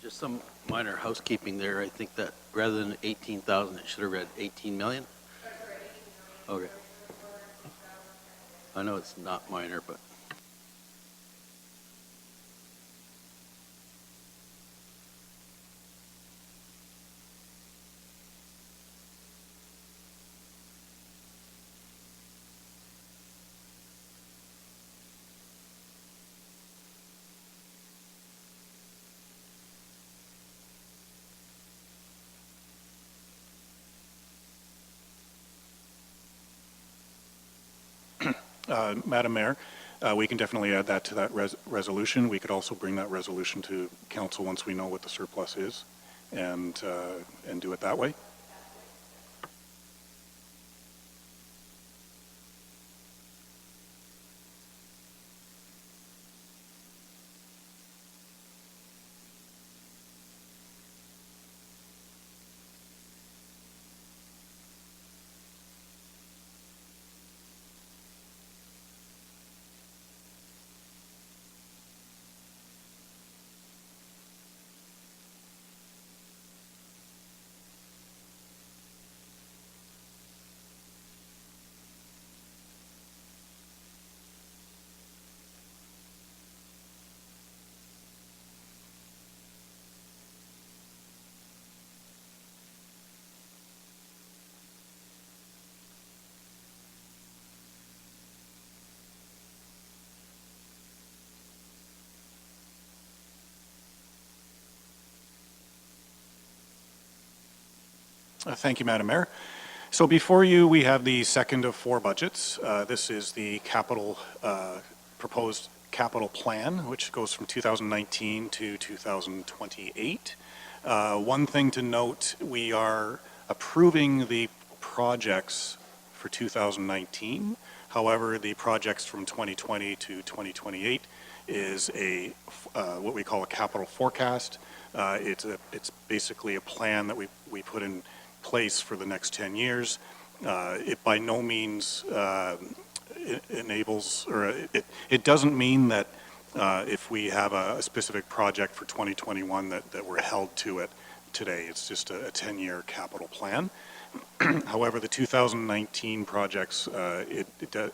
Just some minor housekeeping there. I think that rather than 18,000, it should have read 18 million. Okay. I know it's not minor, but. Madam Mayor, we can definitely add that to that resolution. We could also bring that resolution to council once we know what the surplus is and do it that way. Thank you, Madam Mayor. So before you, we have the second of four budgets. This is the proposed capital plan, which goes from 2019 to 2028. One thing to note, we are approving the projects for 2019. However, the projects from 2020 to 2028 is what we call a capital forecast. It's basically a plan that we put in place for the next 10 years. It by no means enables, or it doesn't mean that if we have a specific project for 2021 that we're held to it today. It's just a 10-year capital plan. However, the 2019 projects,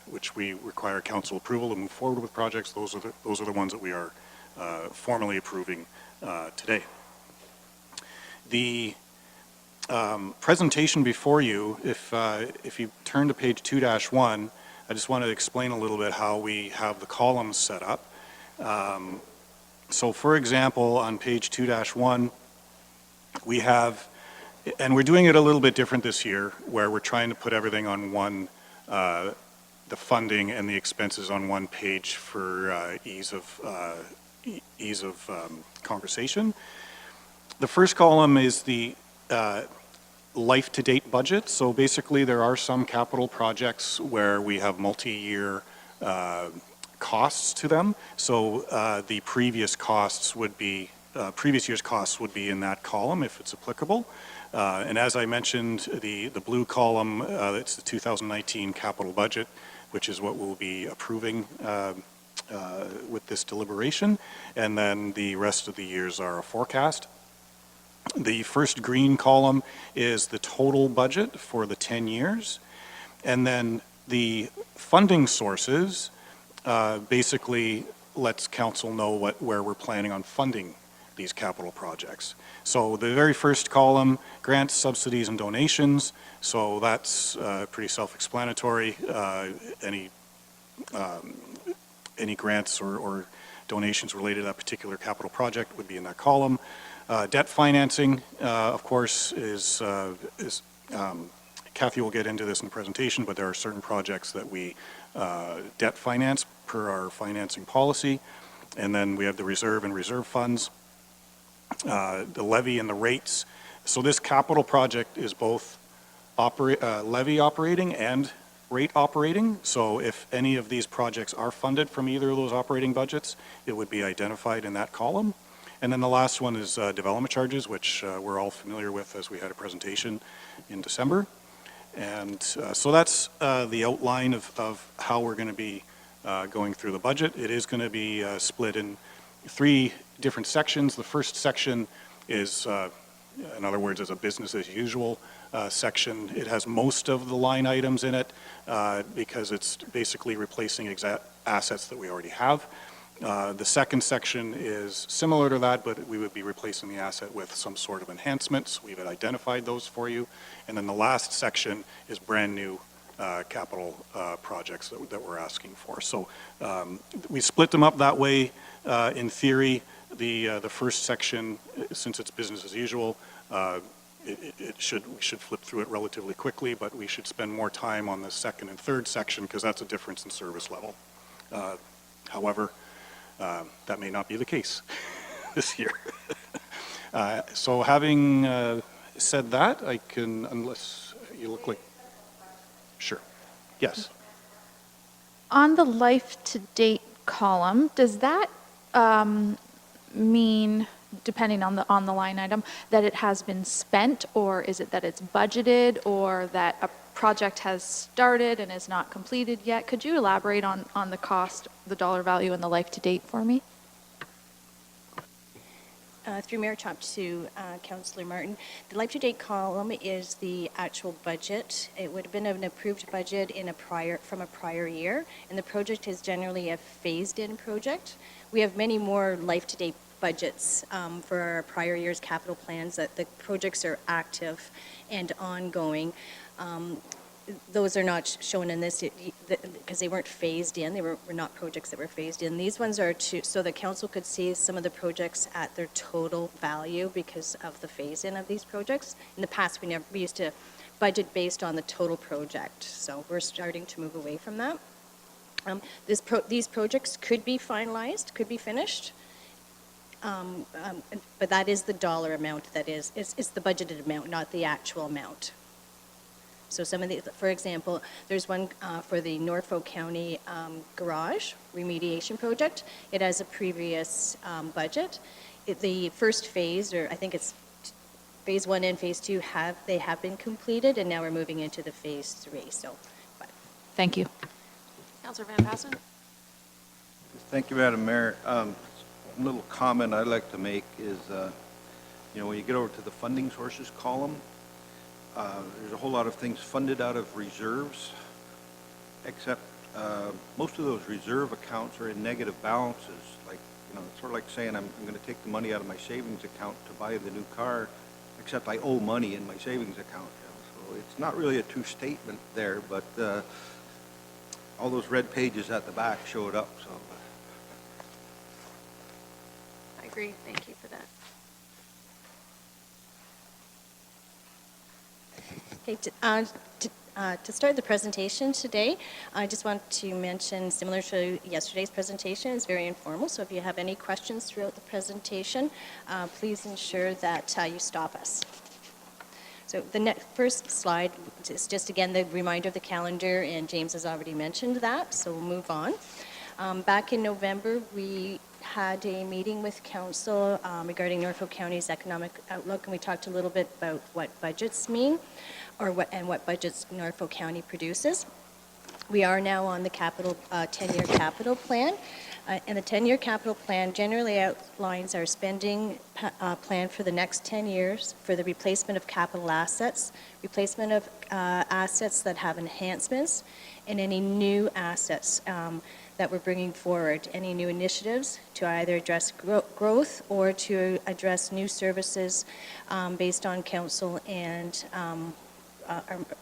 which we require council approval to move forward with projects, those are the ones that we are formally approving today. The presentation before you, if you turn to page 2-1, I just want to explain a little bit how we have the columns set up. So for example, on page 2-1, we have, and we're doing it a little bit different this year, where we're trying to put everything on one, the funding and the expenses on one page for ease of conversation. The first column is the life-to-date budget. So basically there are some capital projects where we have multi-year costs to them. So the previous costs would be, previous year's costs would be in that column if it's applicable. And as I mentioned, the blue column, it's the 2019 capital budget, which is what we'll be approving with this deliberation. And then the rest of the years are a forecast. The first green column is the total budget for the 10 years. And then the funding sources basically lets council know where we're planning on funding these capital projects. So the very first column, grants, subsidies, and donations. So that's pretty self-explanatory. Any grants or donations related to that particular capital project would be in that column. Debt financing, of course, is Kathy will get into this in the presentation, but there are certain projects that we debt finance per our financing policy. And then we have the reserve and reserve funds, the levy and the rates. So this capital project is both levy operating and rate operating. So if any of these projects are funded from either of those operating budgets, it would be identified in that column. And then the last one is development charges, which we're all familiar with as we had a presentation in December. And so that's the outline of how we're going to be going through the budget. It is going to be split in three different sections. The first section is, in other words, is a business as usual section. It has most of the line items in it because it's basically replacing assets that we already have. The second section is similar to that, but we would be replacing the asset with some sort of enhancements. We've identified those for you. And then the last section is brand new capital projects that we're asking for. So we split them up that way. In theory, the first section, since it's business as usual, we should flip through it relatively quickly, but we should spend more time on the second and third section because that's a difference in service level. However, that may not be the case this year. So having said that, I can, unless you look like, sure, yes. On the life-to-date column, does that mean, depending on the line item, that it has been spent, or is it that it's budgeted, or that a project has started and is not completed yet? Could you elaborate on the cost, the dollar value, and the life-to-date for me? Through Mayor Chop to Councillor Martin, the life-to-date column is the actual budget. It would have been an approved budget from a prior year, and the project is generally a phased-in project. We have many more life-to-date budgets for our prior year's capital plans that the projects are active and ongoing. Those are not shown in this because they weren't phased in. They were not projects that were phased in. These ones are so the council could see some of the projects at their total value because of the phase-in of these projects. In the past, we used to budget based on the total project. So we're starting to move away from that. These projects could be finalized, could be finished. But that is the dollar amount that is the budgeted amount, not the actual amount. So some of the, for example, there's one for the Norfolk County garage remediation project. It has a previous budget. The first phase, or I think it's phase 1 and phase 2, have been completed, and now we're moving into the phase 3. So, Thank you. Councillor Van Passen? Thank you, Madam Mayor. A little comment I'd like to make is, when you get over to the funding sources column, there's a whole lot of things funded out of reserves, except most of those reserve accounts are in negative balances. Like, it's sort of like saying I'm going to take the money out of my savings account to buy the new car, except I owe money in my savings account. So it's not really a true statement there, but all those red pages at the back show it up. So. I agree. Thank you for that. Okay, to start the presentation today, I just want to mention, similar to yesterday's presentation, it's very informal, so if you have any questions throughout the presentation, please ensure that you stop us. So the first slide is just, again, the reminder of the calendar, and James has already mentioned that, so we'll move on. Back in November, we had a meeting with Council regarding Norfolk County's economic outlook, and we talked a little bit about what budgets mean, or what budgets Norfolk County produces. We are now on the 10-year capital plan, and the 10-year capital plan generally outlines our spending plan for the next 10 years for the replacement of capital assets, replacement of assets that have enhancements, and any new assets that we're bringing forward, any new initiatives to either address growth or to address new services based on council and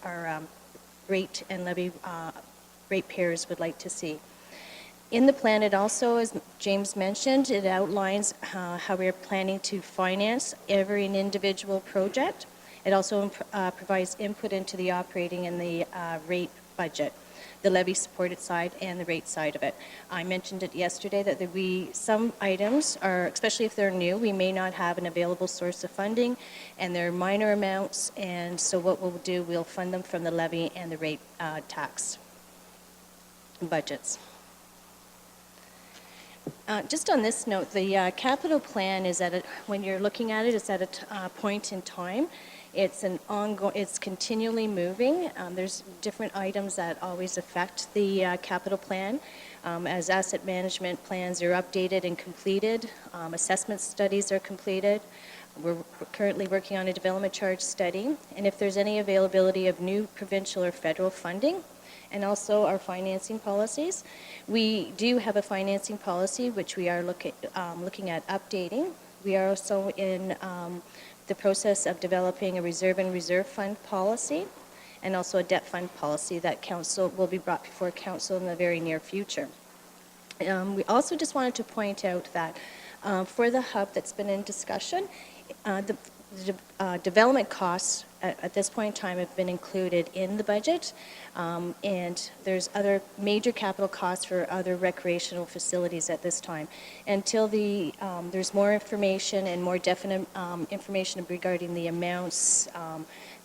our rate and levy ratepayers would like to see. In the plan, it also, as James mentioned, it outlines how we are planning to finance every individual project. It also provides input into the operating and the rate budget, the levy supported side and the rate side of it. I mentioned it yesterday that some items are, especially if they're new, we may not have an available source of funding, and they're minor amounts, and so what we'll do, we'll fund them from the levy and the rate tax budgets. Just on this note, the capital plan is when you're looking at it, it's at a point in time. It's continually moving. There's different items that always affect the capital plan. As asset management plans are updated and completed, assessment studies are completed. We're currently working on a development charge study, and if there's any availability of new provincial or federal funding, and also our financing policies. We do have a financing policy which we are looking at updating. We are also in the process of developing a reserve and reserve fund policy, and also a debt fund policy that council will be brought before council in the very near future. We also just wanted to point out that for the hub that's been in discussion, the development costs at this point in time have been included in the budget, and there's other major capital costs for other recreational facilities at this time. Until there's more information and more definite information regarding the amounts,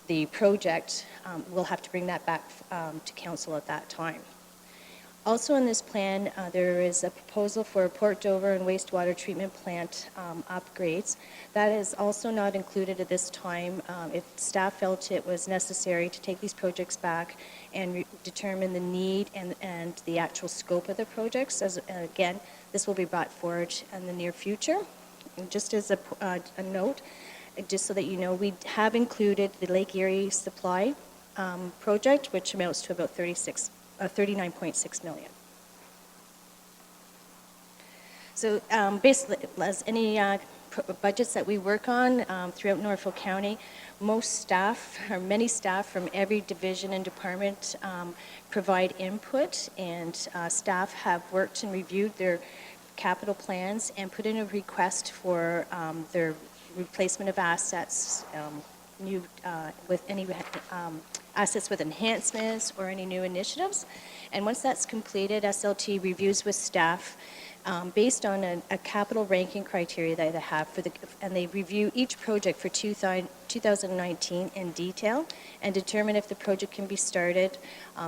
the project, we'll have to bring that back to council at that time. Also in this plan, there is a proposal for a Port Dover and wastewater treatment plant upgrades. That is also not included at this time. If staff felt it was necessary to take these projects back and determine the need and the actual scope of the projects, again, this will be brought forward in the near future. And just as a note, just so that you know, we have included the Lake Erie Supply project, which amounts to about 39.6 million. So basically, as any budgets that we work on throughout Norfolk County, most staff, or many staff from every division and department provide input, and staff have worked and reviewed their capital plans and put in a request for their replacement of assets, with any assets with enhancements or any new initiatives. And once that's completed, SLT reviews with staff based on a capital ranking criteria that they have and they review each project for 2019 in detail and determine if the project can be started,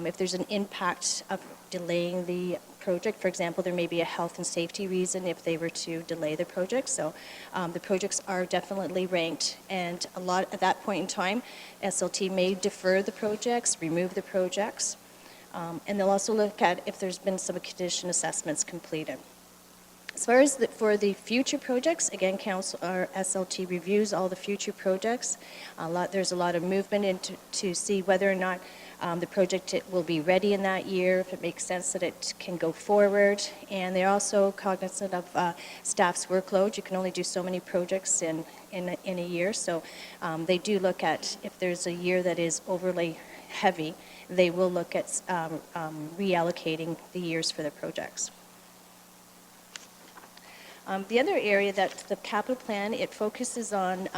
if there's an impact of delaying the project. For example, there may be a health and safety reason if they were to delay the project. So the projects are definitely ranked, and at that point in time, SLT may defer the projects, remove the projects, and they'll also look at if there's been some condition assessments completed. As far as for the future projects, again, SLT reviews all the future projects. There's a lot of movement to see whether or not the project will be ready in that year, if it makes sense that it can go forward. And they're also cognizant of staff's workload. You can only do so many projects in a year. So they do look at if there's a year that is overly heavy, they will look at reallocating the years for the projects. The other area that the capital plan, it focuses on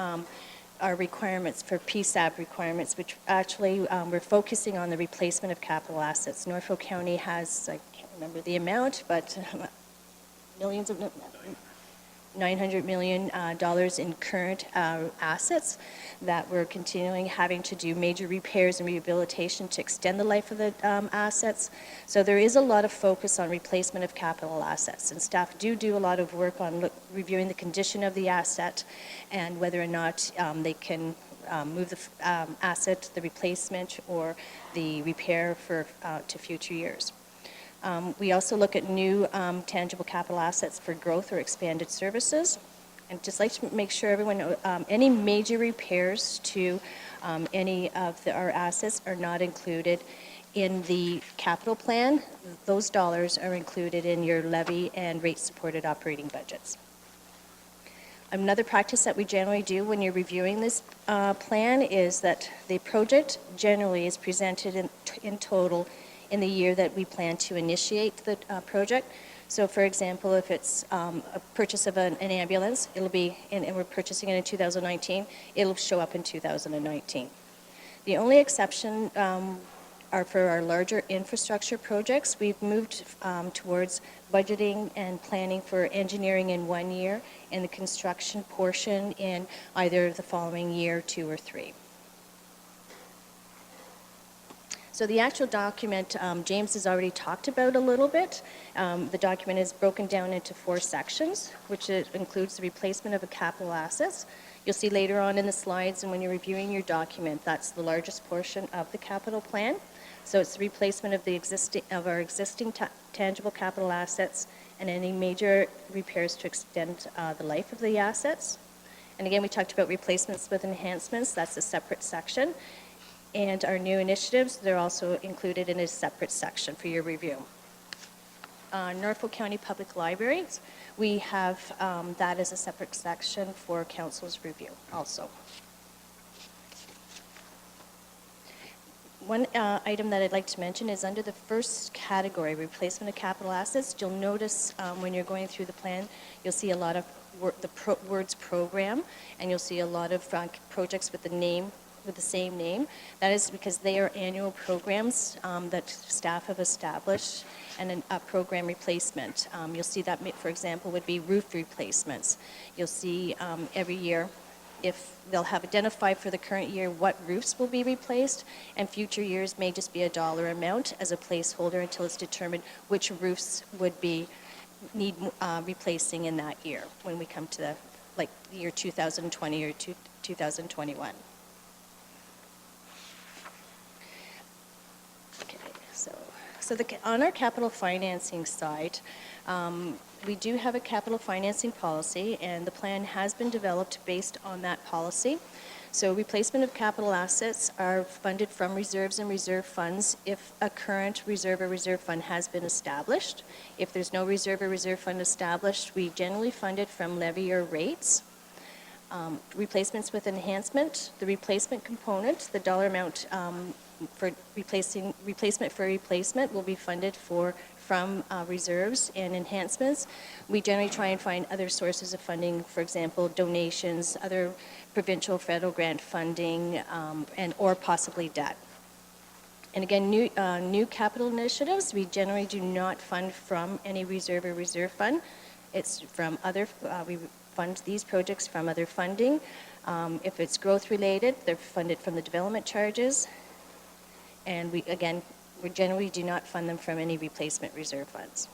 our requirements for PSAB requirements, which actually we're focusing on the replacement of capital assets. Norfolk County has, I can't remember the amount, but $900 million in current assets that we're continuing having to do major repairs and rehabilitation to extend the life of the assets. So there is a lot of focus on replacement of capital assets, and staff do a lot of work on reviewing the condition of the asset and whether or not they can move the asset, the replacement, or the repair to future years. We also look at new tangible capital assets for growth or expanded services. And just like to make sure everyone knows, any major repairs to any of our assets are not included in the capital plan. Those dollars are included in your levy and rate-supported operating budgets. Another practice that we generally do when you're reviewing this plan is that the project generally is presented in total in the year that we plan to initiate the project. So for example, if it's a purchase of an ambulance, it'll be, and we're purchasing it in 2019, it'll show up in 2019. The only exception are for our larger infrastructure projects. We've moved towards budgeting and planning for engineering in 1 year and the construction portion in either the following year, 2 or 3. So the actual document, James has already talked about a little bit. The document is broken down into 4 sections, which includes the replacement of capital assets. You'll see later on in the slides, and when you're reviewing your document, that's the largest portion of the capital plan. So it's the replacement of our existing tangible capital assets and any major repairs to extend the life of the assets. And again, we talked about replacements with enhancements. That's a separate section. And our new initiatives, they're also included in a separate section for your review. Norfolk County Public Libraries, we have that as a separate section for council's review also. One item that I'd like to mention is under the first category, replacement of capital assets. You'll notice when you're going through the plan, you'll see a lot of words program, and you'll see a lot of projects with the same name. That is because they are annual programs that staff have established, and a program replacement. You'll see that, for example, would be roof replacements. You'll see every year if they'll have identified for the current year what roofs will be replaced, and future years may just be a dollar amount as a placeholder until it's determined which roofs would need replacing in that year when we come to the year 2020 or 2021. Okay, so on our capital financing side, we do have a capital financing policy, and the plan has been developed based on that policy. So replacement of capital assets are funded from reserves and reserve funds if a current reserve or reserve fund has been established. If there's no reserve or reserve fund established, we generally fund it from levy or rates. Replacements with enhancement, the replacement component, the dollar amount for replacement for replacement will be funded from reserves and enhancements. We generally try and find other sources of funding, for example, donations, other provincial, federal grant funding, or possibly debt. And again, new capital initiatives, we generally do not fund from any reserve or reserve fund. It's from other, we fund these projects from other funding. If it's growth related, they're funded from the development charges. And we generally do not fund them from any replacement reserve funds.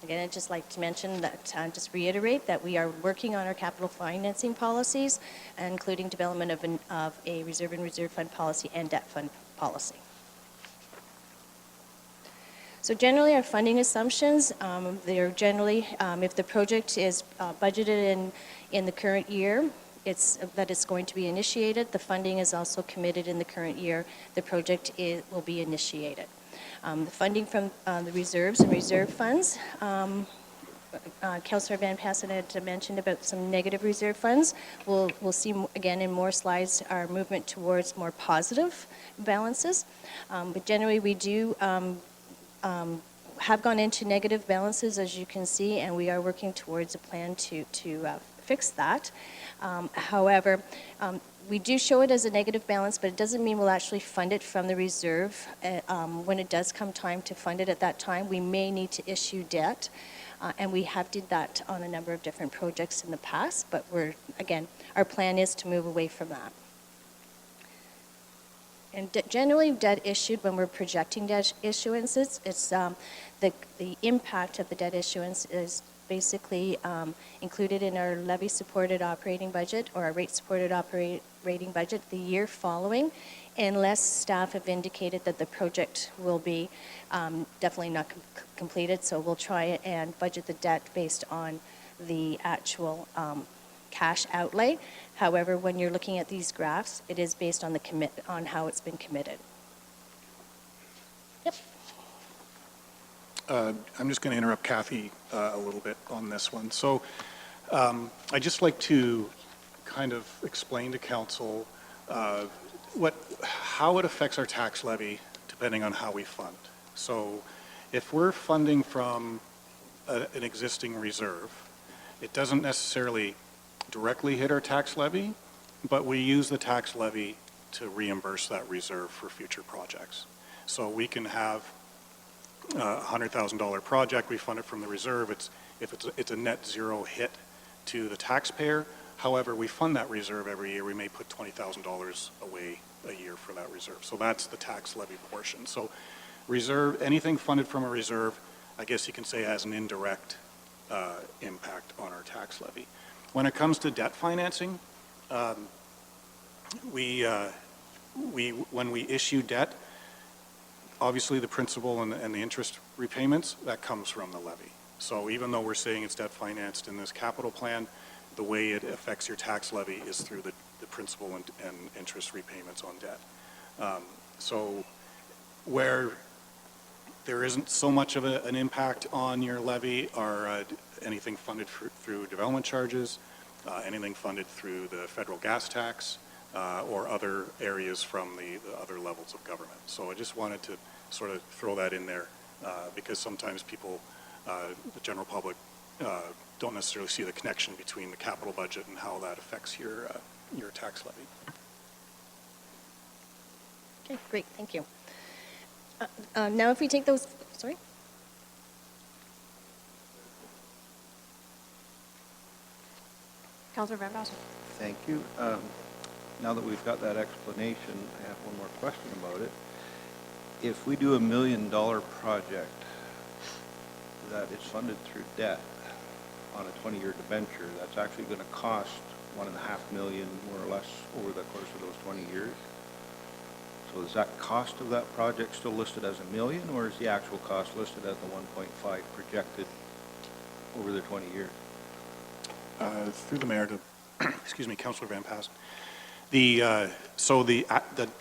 Again, I'd just like to mention that, just reiterate that we are working on our capital financing policies, including development of a reserve and reserve fund policy and debt fund policy. So generally, our funding assumptions, they are generally, if the project is budgeted in the current year, it's going to be initiated. The funding is also committed in the current year. The project will be initiated. The funding from the reserves and reserve funds, Councillor Van Passen had mentioned about some negative reserve funds. We'll see again in more slides our movement towards more positive balances. But generally, we do have gone into negative balances, as you can see, and we are working towards a plan to fix that. However, we do show it as a negative balance, but it doesn't mean we'll actually fund it from the reserve. When it does come time to fund it at that time, we may need to issue debt, and we have did that on a number of different projects in the past, but our plan is to move away from that. And generally, debt issued when we're projecting debt issuances, it's the impact of the debt issuance is basically included in our levy-supported operating budget or our rate-supported operating budget the year following, unless staff have indicated that the project will be definitely not completed. So we'll try and budget the debt based on the actual cash outlay. However, when you're looking at these graphs, it is based on on how it's been committed. Yep. I'm just going to interrupt Kathy a little bit on this one. So I'd just like to kind of explain to council how it affects our tax levy depending on how we fund. So if we're funding from an existing reserve, it doesn't necessarily directly hit our tax levy, but we use the tax levy to reimburse that reserve for future projects. So we can have a $100,000 project, we fund it from the reserve. It's a net zero hit to the taxpayer. However, we fund that reserve every year. We may put $20,000 away a year for that reserve. So that's the tax levy portion. So reserve, anything funded from a reserve, I guess you can say has an indirect impact on our tax levy. When it comes to debt financing, when we issue debt, obviously the principal and the interest repayments, that comes from the levy. So even though we're saying it's debt financed in this capital plan, the way it affects your tax levy is through the principal and interest repayments on debt. So where there isn't so much of an impact on your levy are anything funded through development charges, anything funded through the federal gas tax, or other areas from the other levels of government. So I just wanted to sort of throw that in there because sometimes people, the general public, don't necessarily see the connection between the capital budget and how that affects your tax levy. Okay, great, thank you. Now if we take those, sorry? Counselor Van Bassen. Thank you. Now that we've got that explanation, I have one more question about it. If we do $1 million project that is funded through debt on a 20-year debenture, that's actually going to cost $1.5 million more or less over the course of those 20 years. So is that cost of that project still listed as $1 million, or is the actual cost listed as the 1.5 projected over the 20 years? Through the mayor to, excuse me, Councillor Van Passen. So the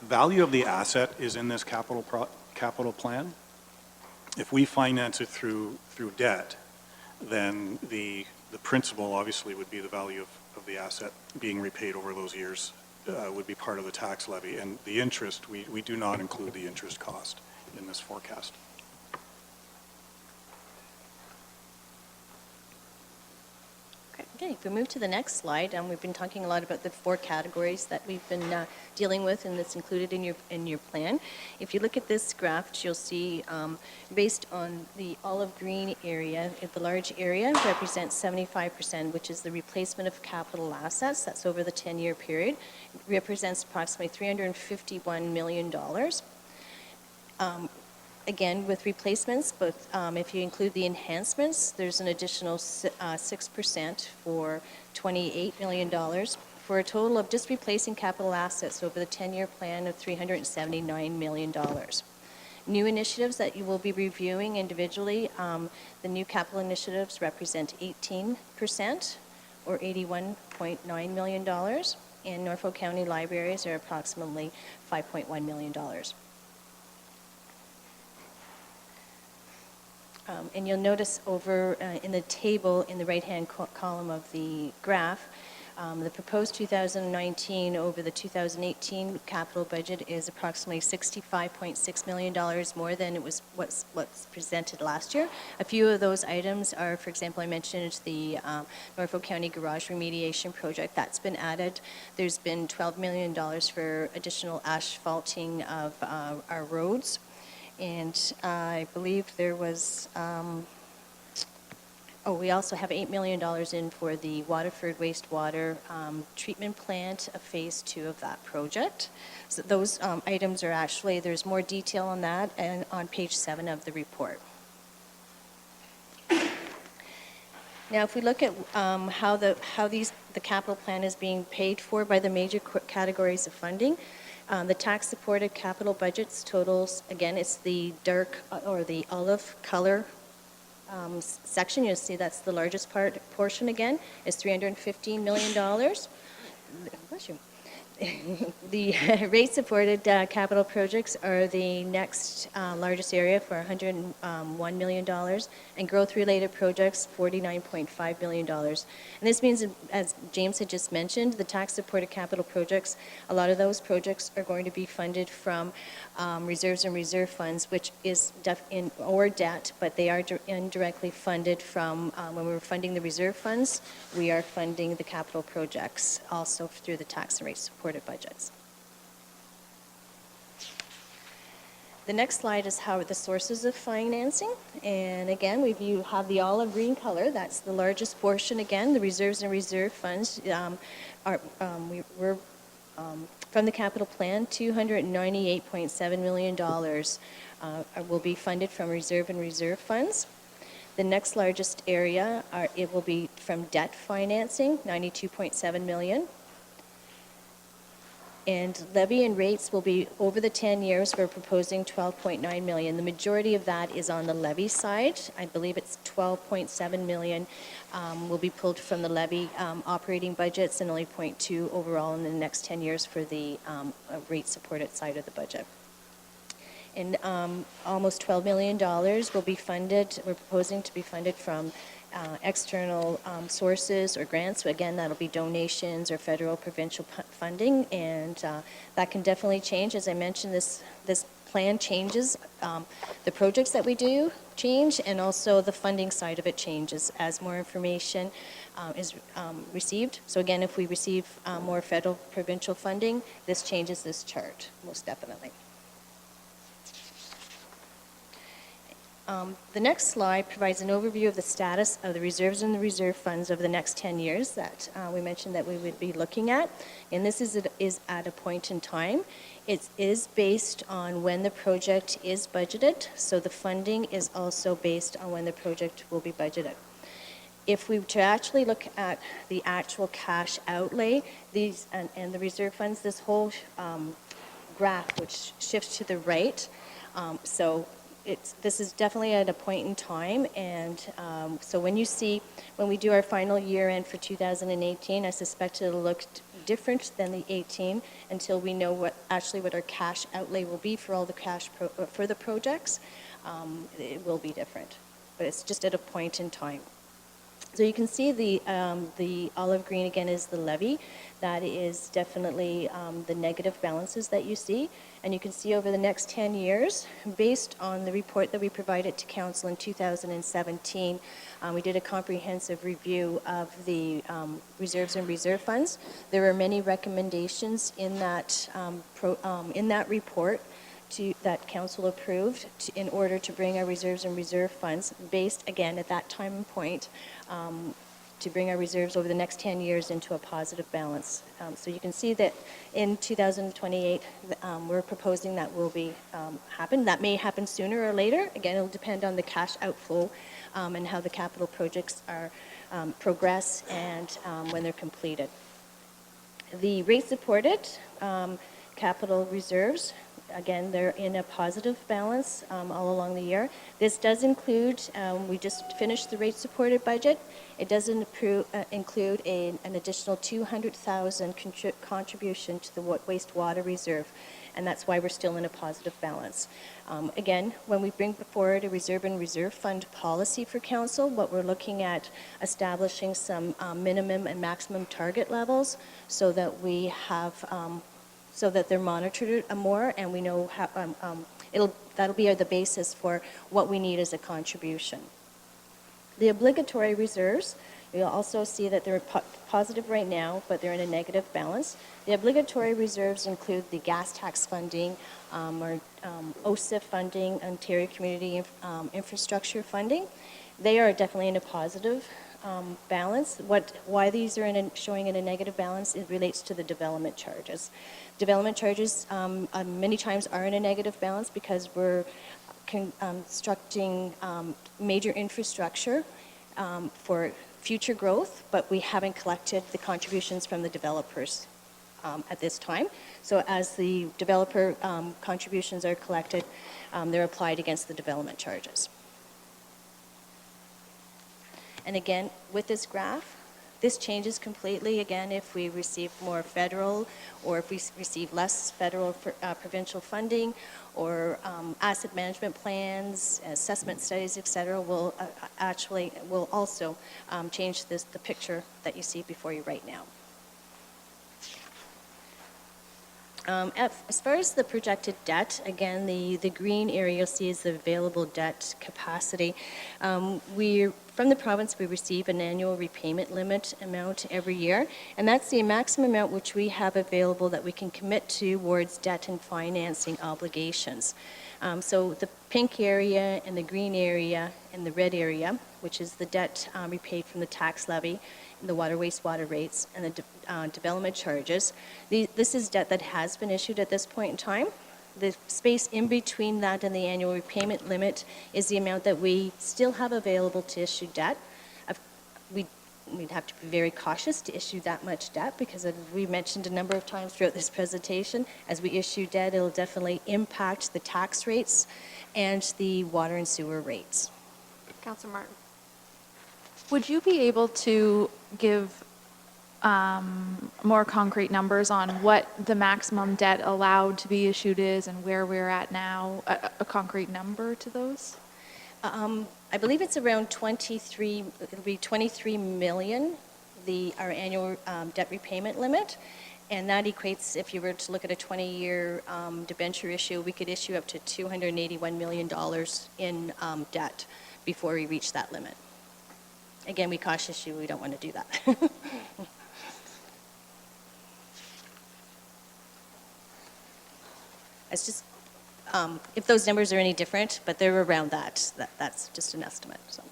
value of the asset is in this capital plan. If we finance it through debt, then the principal obviously would be the value of the asset being repaid over those years, would be part of the tax levy. And the interest, we do not include the interest cost in this forecast. Okay, if we move to the next slide, we've been talking a lot about the 4 categories that we've been dealing with, and that's included in your plan. If you look at this graph, you'll see based on the olive green area, the large area represents 75%, which is the replacement of capital assets. That's over the 10-year period. It represents approximately $351 million. Again, with replacements, but if you include the enhancements, there's an additional 6% for $28 million, for a total of just replacing capital assets over the 10-year plan of $379 million. New initiatives that you will be reviewing individually, the new capital initiatives represent 18%, or $81.9 million, and Norfolk County libraries are approximately $5.1 million. And you'll notice over in the table in the right-hand column of the graph, the proposed 2019 over the 2018 capital budget is approximately $65.6 million more than it was what's presented last year. A few of those items are, for example, I mentioned the Norfolk County garage remediation project. That's been added. There's been $12 million for additional asphalting of our roads. And I believe there was, we also have $8 million in for the Waterford wastewater treatment plant, phase 2 of that project. So those items are actually, there's more detail on that and on page 7 of the report. Now, if we look at how the capital plan is being paid for by the major categories of funding, the tax-supported capital budgets totals, again, it's the dark or the olive color section. You'll see that's the largest portion again, is $315 million. Bless you. The rate-supported capital projects are the next largest area for $101 million, and growth-related projects, $49.5 million. And this means, as James had just mentioned, the tax-supported capital projects, a lot of those projects are going to be funded from reserves and reserve funds, which is or debt, but they are indirectly funded from, when we were funding the reserve funds, we are funding the capital projects also through the tax and rate-supported budgets. The next slide is how the sources of financing, and again you have the olive green color. That's the largest portion. Again, the reserves and reserve funds we're from the capital plan. $298.7 million will be funded from reserve and reserve funds. The next largest area it will be from debt financing, $92.7 million. And levy and rates will be, over the 10 years, we're proposing 12.9 million. The majority of that is on the levy side. I believe it's 12.7 million will be pulled from the levy operating budgets, and only 0.2 overall in the next 10 years for the rate-supported side of the budget. And almost $12 million will be funded, we're proposing to be funded from external sources or grants. So again, that'll be donations or federal, provincial funding, and that can definitely change. As I mentioned, this plan changes. The projects that we do change, and also the funding side of it changes as more information is received. So again, if we receive more federal, provincial funding, this changes this chart, most definitely. The next slide provides an overview of the status of the reserves and the reserve funds over the next 10 years that we mentioned that we would be looking at. And this is at a point in time. It is based on when the project is budgeted, so the funding is also based on when the project will be budgeted. If we were to actually look at the actual cash outlay, these and the reserve funds, this whole graph which shifts to the right, this is definitely at a point in time, and so when we do our final year end for 2018, I suspect it'll look different than the 18 until we know what our cash outlay will be for all the for the projects. It will be different, but it's just at a point in time. So you can see the olive green again is the levy. That is definitely the negative balances that you see. And you can see over the next 10 years, based on the report that we provided to Council in 2017, we did a comprehensive review of the reserves and reserve funds. There were many recommendations in that report that Council approved in order to bring our reserves and reserve funds based, again, at that time and point, to bring our reserves over the next 10 years into a positive balance. So you can see that in 2028, we're proposing that will be happen. That may happen sooner or later. Again, it'll depend on the cash outflow and how the capital projects are progress and when they're completed. The rate supported capital reserves, again, they're in a positive balance all along the year. This does include, we just finished the rate-supported budget. It does include an additional $200,000 contribution to the wastewater reserve, and that's why we're still in a positive balance. Again, when we bring forward a reserve and reserve fund policy for council, what we're looking at establishing some minimum and maximum target levels so that we have so that they're monitored more, and we know how that'll be the basis for what we need as a contribution. The obligatory reserves, you'll also see that they're positive right now, but they're in a negative balance. The obligatory reserves include the gas tax funding, or OSIF funding, Ontario Community Infrastructure funding. They are definitely in a positive balance. Why these are showing in a negative balance, it relates to the development charges. Development charges many times are in a negative balance because we're constructing major infrastructure for future growth, but we haven't collected the contributions from the developers at this time. So as the developer contributions are collected, they're applied against the development charges. And again, with this graph, this changes completely, again, if we receive more federal or if we receive less federal provincial funding, or asset management plans, assessment studies, et cetera, will also change the picture that you see before you right now. As far as the projected debt, again, the green area you'll see is the available debt capacity. From the province, we receive an annual repayment limit amount every year, and that's the maximum amount which we have available that we can commit towards debt and financing obligations. So the pink area and the green area and the red area, which is the debt repaid from the tax levy, the water wastewater rates, and the development charges. This is debt that has been issued at this point in time. The space in between that and the annual repayment limit is the amount that we still have available to issue debt. we'd have to be very cautious to issue that much debt because, as we mentioned a number of times throughout this presentation, as we issue debt, it'll definitely impact the tax rates and the water and sewer rates. Councilor Martin. Would you be able to give more concrete numbers on what the maximum debt allowed to be issued is and where we're at now, a concrete number to those? I believe it's around 23, it'll be 23 million, our annual debt repayment limit. And that equates, if you were to look at a 20-year debenture issue, we could issue up to $281 million in debt before we reach that limit. Again, we caution you, we don't want to do that. It's just, if those numbers are any different, but they're around that's just an estimate, so.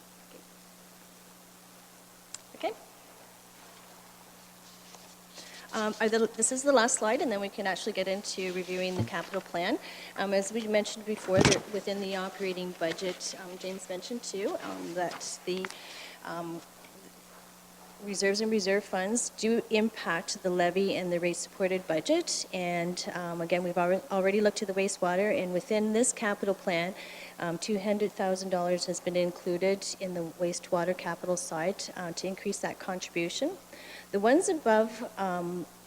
Okay. This is the last slide, and then we can actually get into reviewing the capital plan. As we mentioned before, within the operating budget, James mentioned too, that the reserves and reserve funds do impact the levy and the rate-supported budget. And again, we've already looked at the wastewater, and within this capital plan, $200,000 has been included in the wastewater capital side to increase that contribution. The ones above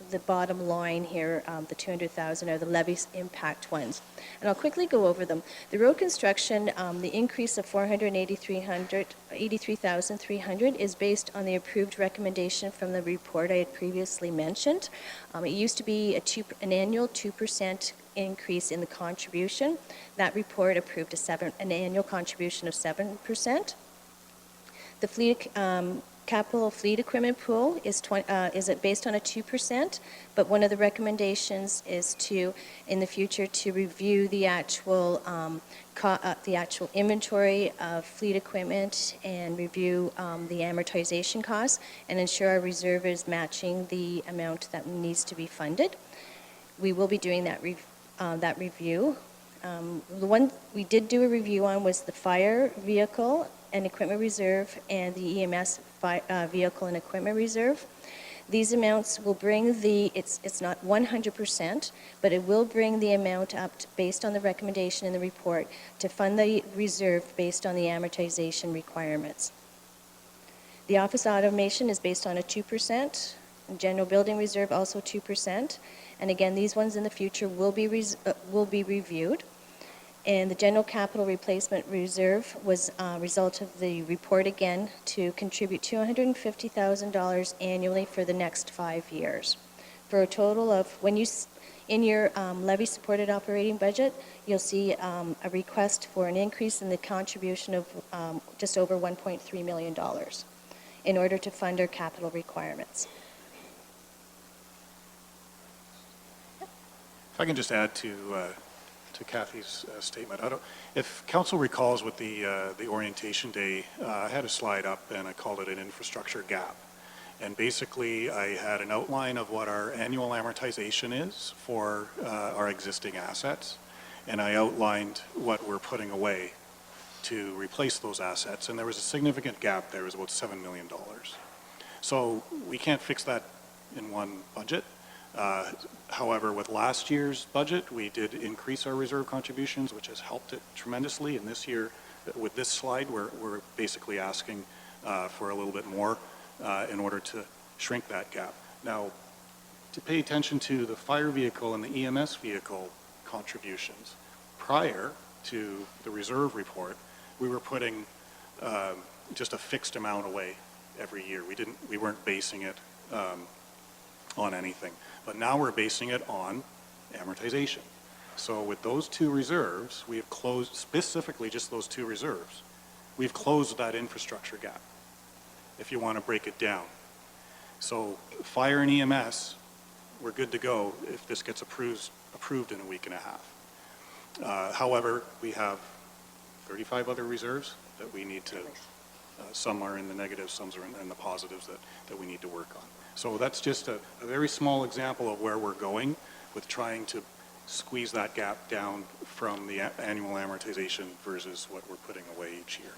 the bottom line here, the 200,000, are the levies impact ones. And I'll quickly go over them. The road construction, the increase of $483,300 is based on the approved recommendation from the report I had previously mentioned. It used to be an annual 2% increase in the contribution. That report approved an annual contribution of 7%. The capital fleet equipment pool is based on a 2%, but one of the recommendations is to, in the future, to review the actual inventory of fleet equipment and review the amortization costs and ensure our reserve is matching the amount that needs to be funded. We will be doing that review. The one we did do a review on was the fire vehicle and equipment reserve and the EMS vehicle and equipment reserve. These amounts will bring it's not 100%, but it will bring the amount up based on the recommendation in the report to fund the reserve based on the amortization requirements. The office automation is based on a 2%, and general building reserve also 2%. And again, these ones in the future will be reviewed. And the general capital replacement reserve was a result of the report again to contribute $250,000 annually for the next 5 years. For a total of, in your levy supported operating budget, you'll see a request for an increase in the contribution of just over $1.3 million in order to fund our capital requirements. If I can just add to Kathy's statement. If council recalls with the orientation day, I had a slide up and I called it an infrastructure gap. And basically I had an outline of what our annual amortization is for our existing assets. And I outlined what we're putting away to replace those assets. And there was a significant gap there. It was about $7 million. So we can't fix that in one budget. However, with last year's budget, we did increase our reserve contributions, which has helped it tremendously. And this year, with this slide, we're basically asking for a little bit more in order to shrink that gap. Now, to pay attention to the fire vehicle and the EMS vehicle contributions, prior to the reserve report, we were putting just a fixed amount away every year. We weren't basing it on anything. But now we're basing it on amortization. So with those two reserves, we have closed, specifically just those two reserves, we've closed that infrastructure gap, if you want to break it down. So fire and EMS, we're good to go if this gets approved in a week and a half. However, we have 35 other reserves that we need to, some are in the negatives, some are in the positives that we need to work on. So that's just a very small example of where we're going with trying to squeeze that gap down from the annual amortization versus what we're putting away each year.